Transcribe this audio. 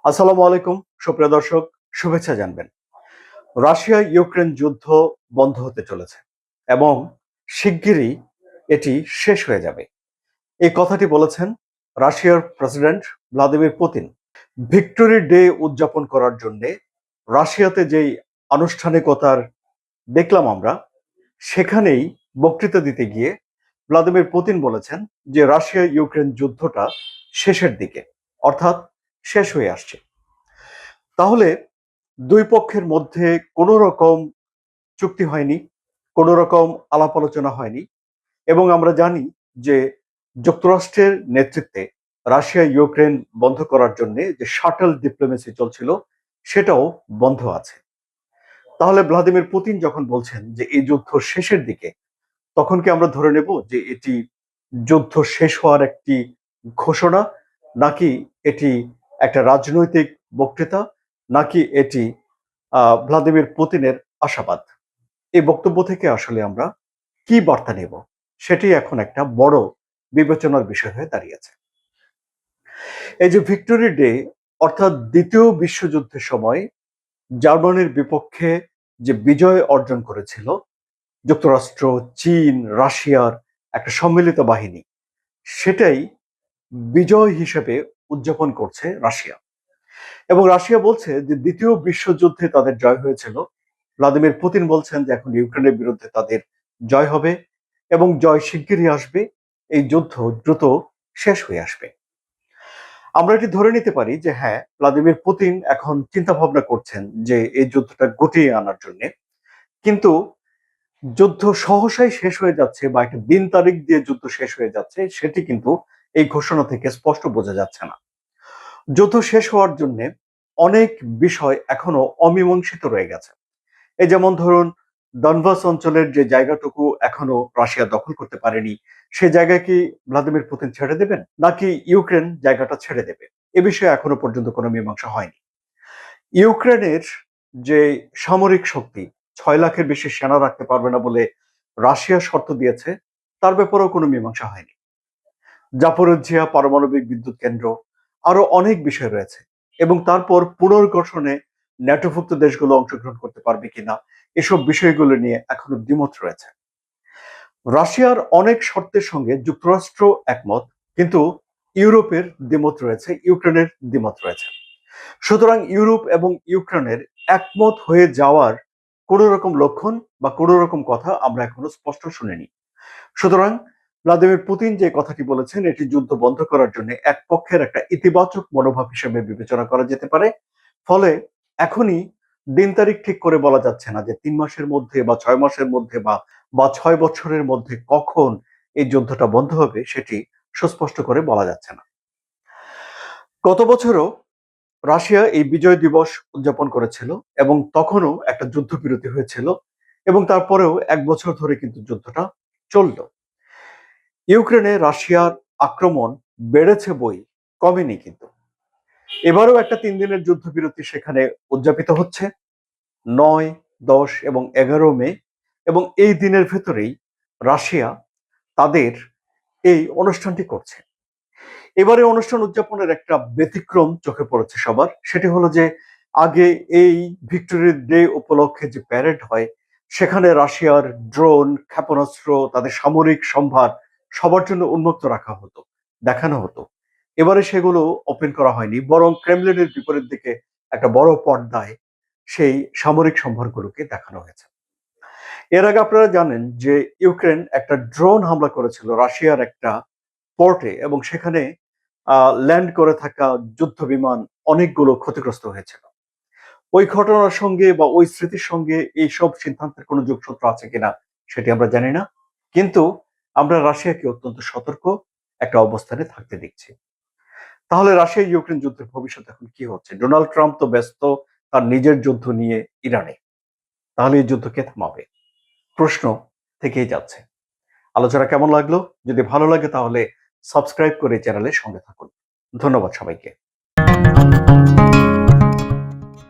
আসসালামু আলাইকুম সুপ্রিয় দর্শক, শুভেচ্ছা জানবেন। রাশিয়া ইউক্রেন যুদ্ধ বন্ধ হতে চলেছে এবং শিগগিরই এটি শেষ হয়ে যাবে। এই কথাটি বলেছেন রাশিয়ার president Vladimir Putin. Victory day উদযাপন করার জন্য রাশিয়াতে যেই আনুষ্ঠানিকতার দেখলাম আমরা, সেখানেই বক্তৃতা দিতে গিয়ে ভ্লাদিমির পুতিন বলেছেন যে রাশিয়া ইউক্রেন যুদ্ধটা শেষের দিকে, অর্থাৎ শেষ হয়ে আসছে। তাহলে দুই পক্ষের মধ্যে কোনো রকম চুক্তি হয়নি, কোনো রকম আলাপ আলোচনা হয়নি, এবং আমরা জানি যে যুক্তরাষ্ট্রের নেতৃত্বে রাশিয়া ইউক্রেন বন্ধ করার জন্য যে শাটল ডিপ্লোমেসি চলছিল সেটাও বন্ধ আছে। তাহলে ভ্লাদিমির পুতিন যখন বলছেন যে এই যুদ্ধ শেষের দিকে, তখন কি আমরা ধরে নেব যে এটি যুদ্ধ শেষ হওয়ার একটি ঘোষণা, নাকি এটি একটা রাজনৈতিক বক্তৃতা, নাকি এটি ভ্লাদিমির পুতিনের আশাবাদ? এই বক্তব্য থেকে আসলে আমরা কি বার্তা নেব, সেটি এখন একটা বড় বিবেচনার বিষয় হয়ে দাঁড়িয়েছে। এই যে ভিক্টোরি ডে, অর্থাৎ দ্বিতীয় বিশ্বযুদ্ধের সময় জার্মানির বিপক্ষে যে বিজয় অর্জন করেছিল যুক্তরাষ্ট্র, চীন, রাশিয়ার একটা সম্মিলিত বাহিনী, সেটাই বিজয় হিসেবে উদযাপন করছে রাশিয়া। এবং রাশিয়া বলছে যে দ্বিতীয় বিশ্বযুদ্ধে তাদের জয় হয়েছিল। ভ্লাদিমির পুতিন বলছেন যে এখন ইউক্রেনের বিরুদ্ধে তাদের জয় হবে এবং জয় শিগগিরই আসবে, এই যুদ্ধ দ্রুত শেষ হয়ে আসবে। আমরা এটি ধরে নিতে পারি যে হ্যাঁ, ভ্লাদিমির পুতিন এখন চিন্তা ভাবনা করছেন যে এই যুদ্ধটা গুটিয়ে আনার জন্য। কিন্তু যুদ্ধ সহসাই শেষ হয়ে যাচ্ছে বা একটা দিন তারিখ দিয়ে যুদ্ধ শেষ হয়ে যাচ্ছে, সেটি কিন্তু এই ঘোষণা থেকে স্পষ্ট বোঝা যাচ্ছে না। যুদ্ধ শেষ হওয়ার জন্য অনেক বিষয় এখনো অমীমাংসিত রয়ে গেছে। এই যেমন ধরুন, ডনবাস অঞ্চলের যে জায়গাটুকু এখনো রাশিয়া দখল করতে পারেনি, সে জায়গায় কি ভ্লাদিমির পুতিন ছেড়ে দেবেন, নাকি ইউক্রেন জায়গাটা ছেড়ে দেবে? এ বিষয়ে এখনো পর্যন্ত কোনো মীমাংসা হয়নি। ইউক্রেনের যে সামরিক শক্তি 6 লাখের বেশি সেনা রাখতে পারবে না বলে রাশিয়া শর্ত দিয়েছে, তার ব্যাপারেও কোনো মীমাংসা হয়নি। জাপোরিজ্জিয়া পারমাণবিক বিদ্যুৎ কেন্দ্র, আরো অনেক বিষয় রয়েছে। এবং তারপর পুনর্গঠনে ন্যাটোভুক্ত দেশগুলো অংশগ্রহণ করতে পারবে কিনা, এসব বিষয়গুলো নিয়ে এখনো দ্বিমত রয়েছে। রাশিয়ার অনেক শর্তের সঙ্গে যুক্তরাষ্ট্র একমত, কিন্তু ইউরোপের দ্বিমত রয়েছে, ইউক্রেনের দ্বিমত রয়েছে। সুতরাং ইউরোপ এবং ইউক্রেনের একমত হয়ে যাওয়ার কোনো রকম লক্ষণ বা কোনো রকম কথা আমরা এখনো স্পষ্ট শুনিনি। সুতরাং ভ্লাদিমির পুতিন যে কথাটি বলেছেন, এটি যুদ্ধ বন্ধ করার জন্য এক পক্ষের একটা ইতিবাচক মনোভাব হিসেবে বিবেচনা করা যেতে পারে। ফলে এখনই দিন তারিখ ঠিক করে বলা যাচ্ছে না যে 3 মাসের মধ্যে বা 6 মাসের মধ্যে বা 6 বছরের মধ্যে কখন এই যুদ্ধটা বন্ধ হবে, সেটি সুস্পষ্ট করে বলা যাচ্ছে না। গত বছরও রাশিয়া এই বিজয় দিবস উদযাপন করেছিল এবং তখনও একটা যুদ্ধবিরতি হয়েছিল, এবং তারপরেও 1 বছর ধরে কিন্তু যুদ্ধটা চলল। ইউক্রেনে রাশিয়ার আক্রমণ বেড়েছে বই, কমেনি কিন্তু। এবারও একটা 3 দিনের যুদ্ধবিরতি সেখানে উদযাপিত হচ্ছে 9, 10 এবং 11 মে, এবং এই দিনের ভেতরেই রাশিয়া তাদের এই অনুষ্ঠানটি করছে। এবারে অনুষ্ঠান উদযাপনের একটা ব্যতিক্রম চোখে পড়েছে সবার। সেটি হলো যে আগে এই ভিক্টোরি ডে উপলক্ষে যে প্যারেড হয়, সেখানে রাশিয়ার ড্রোন, ক্ষেপণাস্ত্র, তাদের সামরিক সম্ভার সবার জন্য উন্মুক্ত রাখা হতো, দেখানো হতো। এবারে সেগুলো ওপেন করা হয়নি, বরং ক্রেমলিনের বিপরীত দিকে একটা বড় পর্দায় সেই সামরিক সম্ভারগুলোকে দেখানো হয়েছে। এর আগে আপনারা জানেন যে ইউক্রেন একটা ড্রোন হামলা করেছিল রাশিয়ার একটা পোর্টে, এবং সেখানে ল্যান্ড করে থাকা যুদ্ধ বিমান অনেকগুলো ক্ষতিগ্রস্ত হয়েছিল। ওই ঘটনার সঙ্গে বা ওই স্মৃতির সঙ্গে এইসব সিদ্ধান্তের কোনো যোগসূত্র আছে কিনা সেটি আমরা জানি না, কিন্তু আমরা রাশিয়াকে অত্যন্ত সতর্ক একটা অবস্থানে থাকতে দেখছি। তাহলে রাশিয়া ইউক্রেন যুদ্ধের ভবিষ্যৎ এখন কি হচ্ছে? ডোনাল্ড ট্রাম্প তো ব্যস্ত তার নিজের যুদ্ধ নিয়ে ইরানে। তাহলে এই যুদ্ধ কে থামাবে? প্রশ্ন থেকেই যাচ্ছে। আলোচনা কেমন লাগলো? যদি ভালো লাগে তাহলে সাবস্ক্রাইব করে চ্যানেলের সঙ্গে থাকুন। ধন্যবাদ সবাইকে।